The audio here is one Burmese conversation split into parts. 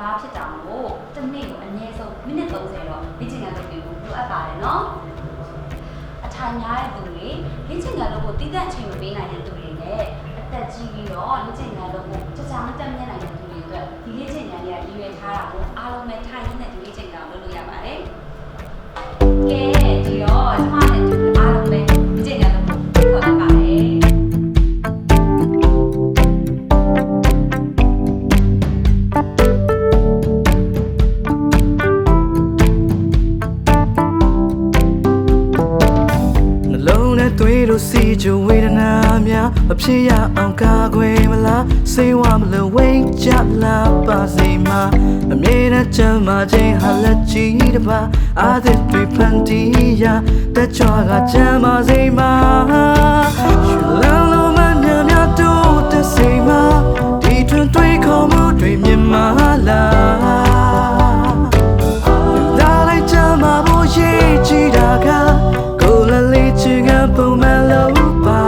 သားဖြစ်တာမို့တစ်နေ့ကိုအနည်းဆုံးမိနစ်30တော့လေ့ကျင့်ခန်းလုပ်ပြီးလိုအပ်ပါတယ်နော်အထိုင်များတဲ့သူတွေလေ့ကျင့်ခန်းလုပ်ဖို့တည်တဲ့အချိန်မပေးနိုင်တဲ့သူတွေနဲ့အသက်ကြီးပြီးတော့လေ့ကျင့်ခန်းလုပ်ဖို့ကြာမတက်မြတ်နိုင်တဲ့သူတွေအတွက်ဒီလေ့ကျင့်ခန်းတွေကရည်ရွယ်ထားတာကိုအားလုံးပဲထိုင်ရင်းနဲ့ဒီလေ့ကျင့်ခန်းကိုလုပ်လို့ရပါတယ်ကဲဒီတော့ကျမနဲ့တူအားလုံးပဲလေ့ကျင့်ခန်းလုပ်ဖို့ခေါ်လိုက်ပါတယ်စီကြဝေဒနာများအဖြစ်ရအောင်ကာကွယ်မလားစိတ်ဝမလို့ဝိတ်ကြလာပါစေမှာအမြဲတမ်းချမ်းသာခြင်းဟာလက်ကြီးတစ်ပါအားသစ်တွေဖန်တီးရတကြွကချမ်းသာစေမှာရှူလန်းလို့မညံ့များတို့တစိမှာဒီထွန်းတွေးခေါ်မှုတွေမြင်မာလားဒါလိုက်ချမ်းသာဖို့ရည်ကြည်တာကကိုယ်လည်းလေးချင်ကပုံမှန်လို့ပါ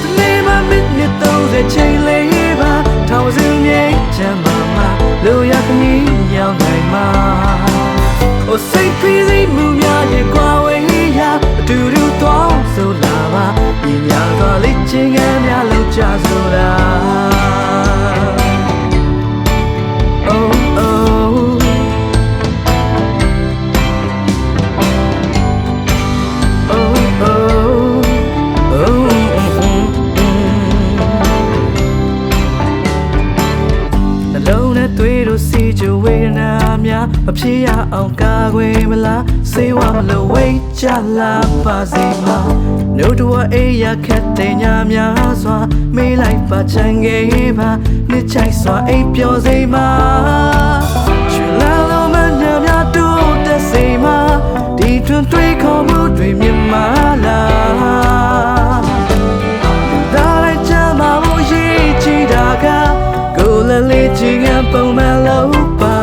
ဒီနေ့မှမိနစ်30ချိန်လေးပါထောင်စင်းမြိတ်ချမ်းမာမှာလိုရခမီးရောက်နိုင်မှာဟိုစိတ်ပြီးစိတ်မှုများရဲ့ကွာဝေးရအတူတူသွားဆိုလာပါညီများကလေးချင်းကများလောက်ကြဆိုတာ စီကြဝေဒနာများအဖြစ်ရအောင်ကာကွယ်မလားစေဝမလို့ဝိတ်ကြလာပါစေမှာနှုတ်တော်အေးရခက်တဲ့ညများစွာမေးလိုက်ပါချင်ခဲ့ပါနှစ်ချိုက်စွာအိပ်ပျော်စေမှာချွလာလုံးမညများတို့တဲ့စေမှာဒီတွင်တွေးခေါ်မှုတွေမြင်မာလားဒါလိုက်ချမ်းသာဖို့ရည်ကြည်တာကကိုယ်လည်းလေးချင်ကပုံမှန်လို့ပါ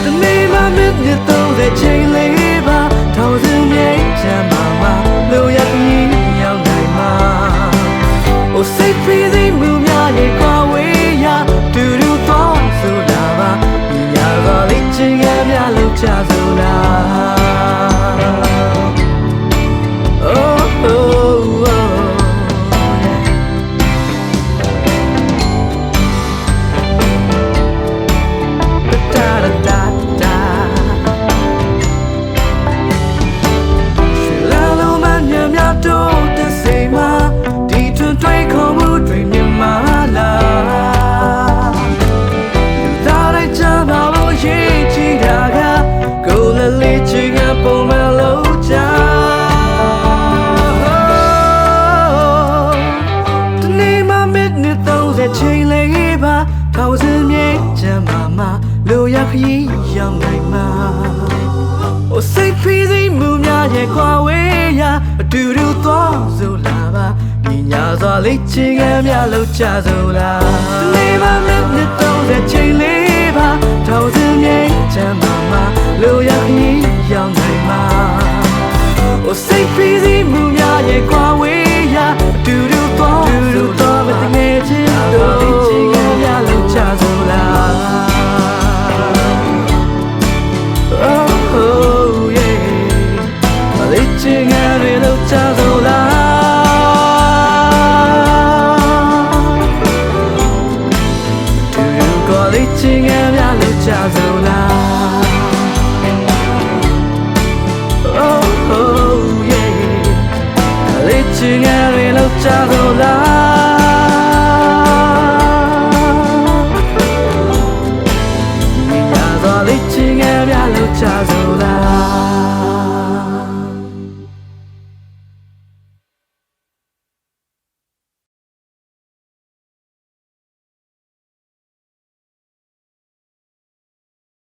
ဒီနေ့မှမိနစ်30ချိန်လေးပါထောင်စင်းမြိတ်ချမ်းသာမှာလိုရခမီးရောက်နိုင်မှာဟိုစိတ်ပြီးစိတ်မှုများရဲ့ကွာဝေးရတူတူသွားဆိုလာပါညီညာကလေးချင်ကများလောက်ချဆိုတာ ချိန်လေးပါထောင်စင်းမြိတ်ချမ်းသာမှာလိုရခရီးရောက်နိုင်မှာဟိုစိတ်ဖိစိတ်မှုများရဲ့ကွာဝေးရအတူတူသွားဆိုလာပါညီညာစွာလေးချင်ကများလောက်ချဆိုလာဒီနေ့မှမိနစ်30ချိန်လေးပါထောင်စင်းမြိတ်ချမ်းသာမှာလိုရခရီးရောက်နိုင်မှာဟိုစိတ်ဖိစိတ်မှုများရဲ့ကွာဝေးရအတူတူသွားဆိုလာပါငယ်ချင်းတို့လေးချင်ကများလောက်ချဆိုလာ Cha